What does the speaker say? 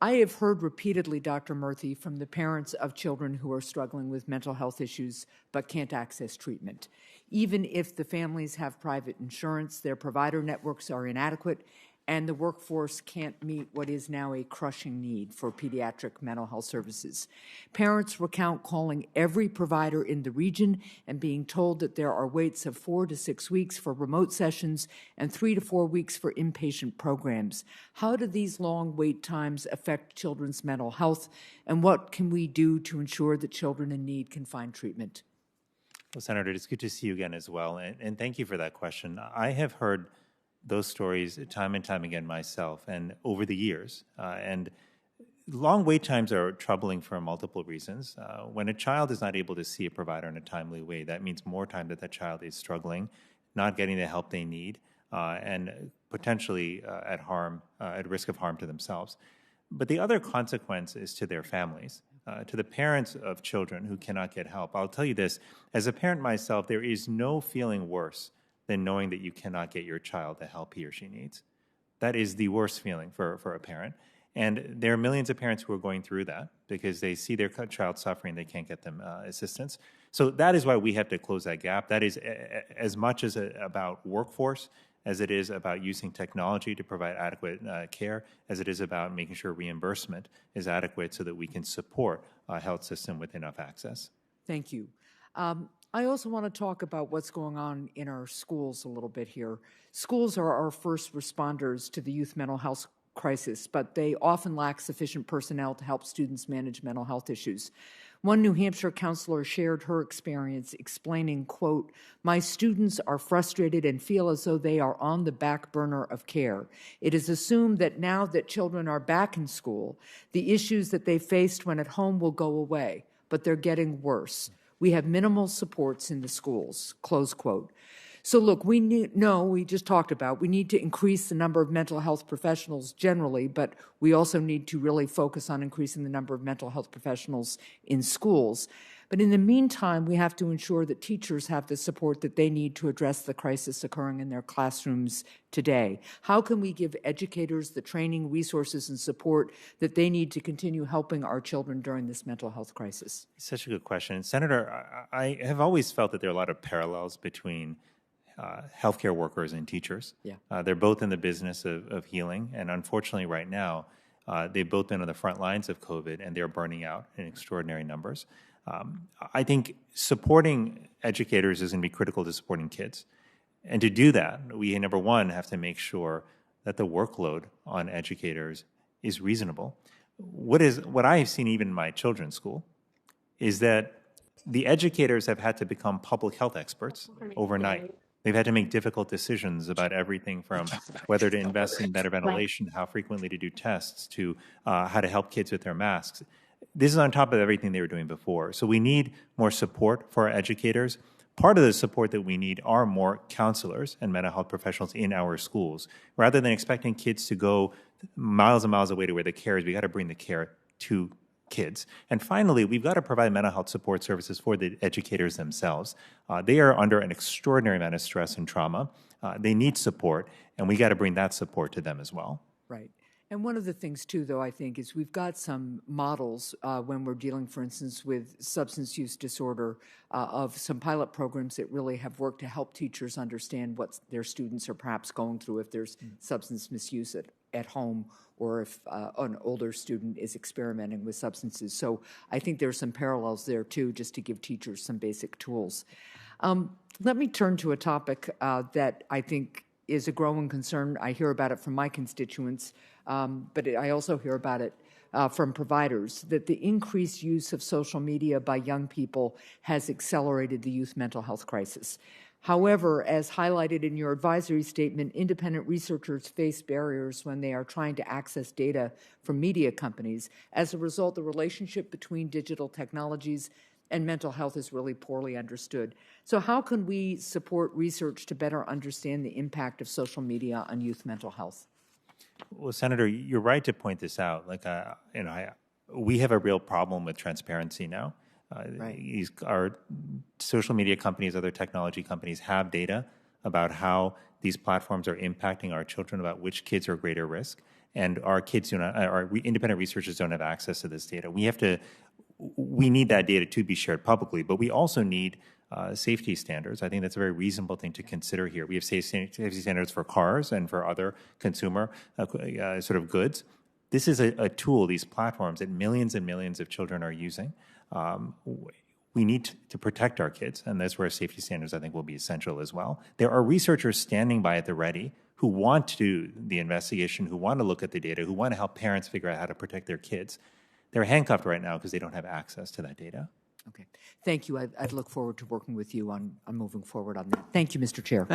I have heard repeatedly, Dr. Murthy, from the parents of children who are struggling with mental health issues but can't access treatment. Even if the families have private insurance, their provider networks are inadequate, and the workforce can't meet what is now a crushing need for pediatric mental health services. Parents recount calling every provider in the region and being told that there are waits of 4 to 6 weeks for remote sessions and 3 to 4 weeks for inpatient programs. How do these long wait times affect children's mental health, and what can we do to ensure that children in need can find treatment? Well, Senator, it's good to see you again as well, and thank you for that question. I have heard those stories time and time again myself and over the years. And long wait times are troubling for multiple reasons. When a child is not able to see a provider in a timely way, that means more time that child is struggling, not getting the help they need, and potentially at risk of harm to themselves. But the other consequence is to their families, to the parents of children who cannot get help. I'll tell you this, as a parent myself, there is no feeling worse than knowing that you cannot get your child the help he or she needs. That is the worst feeling for a parent. And there are millions of parents who are going through that because they see their child suffering, they can't get them assistance. So that is why we have to close that gap. That is as much as about workforce as it is about using technology to provide adequate care, as it is about making sure reimbursement is adequate so that we can support a health system with enough access. Thank you. I also want to talk about what's going on in our schools a little bit here. Schools are our first responders to the youth mental health crisis, but they often lack sufficient personnel to help students manage mental health issues. One New Hampshire counselor shared her experience explaining, quote, "My students are frustrated and feel as though they are on the back burner of care. It is assumed that now that children are back in school, the issues that they faced when at home will go away, but they're getting worse. We have minimal supports in the schools," close quote. So look, we just talked about, we need to increase the number of mental health professionals generally, but we also need to really focus on increasing the number of mental health professionals in schools. But in the meantime, we have to ensure that teachers have the support that they need to address the crisis occurring in their classrooms today. How can we give educators the training, resources, and support that they need to continue helping our children during this mental health crisis? Such a good question. Senator, I have always felt that there are a lot of parallels between healthcare workers and teachers. Yeah. They're both in the business of healing, and unfortunately right now, they've both been on the front lines of COVID, and they're burning out in extraordinary numbers. I think supporting educators is going to be critical to supporting kids. And to do that, we, number one, have to make sure that the workload on educators is reasonable. What I have seen even in my children's school is that the educators have had to become public health experts overnight. They've had to make difficult decisions about everything from whether to invest in better ventilation, how frequently to do tests, to how to help kids with their masks. This is on top of everything they were doing before. So we need more support for our educators. Part of the support that we need are more counselors and mental health professionals in our schools. Rather than expecting kids to go miles and miles away to where the care is, we got to bring the care to kids. And finally, we've got to provide mental health support services for the educators themselves. They are under an extraordinary amount of stress and trauma. They need support, and we got to bring that support to them as well. Right. And one of the things, too, though, I think, is we've got some models when we're dealing, for instance, with substance use disorder of some pilot programs that really have worked to help teachers understand what their students are perhaps going through if there's substance misuse at home or if an older student is experimenting with substances. So I think there's some parallels there, too, just to give teachers some basic tools. Let me turn to a topic that I think is a growing concern. I hear about it from my constituents, but I also hear about it from providers, that the increased use of social media by young people has accelerated the youth mental health crisis. However, as highlighted in your advisory statement, independent researchers face barriers when they are trying to access data from media companies. As a result, the relationship between digital technologies and mental health is really poorly understood. So how can we support research to better understand the impact of social media on youth mental health? Well, Senator, you're right to point this out. We have a real problem with transparency now. Right. Our social media companies, other technology companies have data about how these platforms are impacting our children, about which kids are greater risk. and our kids independent researchers don't have access to this data. We need that data to be shared publicly, but we also need safety standards. I think that's a very reasonable thing to consider here. We have safety standards for cars and for other consumer sort of goods. This is a tool, these platforms, that millions and millions of children are using. We need to protect our kids, and that's where safety standards, I think, will be essential as well. There are researchers standing by at the ready who want to do the investigation, who want to look at the data, who want to help parents figure out how to protect their kids. They're handcuffed right now because they don't have access to that data. Okay. Thank you. I'd look forward to working with you on moving forward on that. Thank you, Mr. Chair.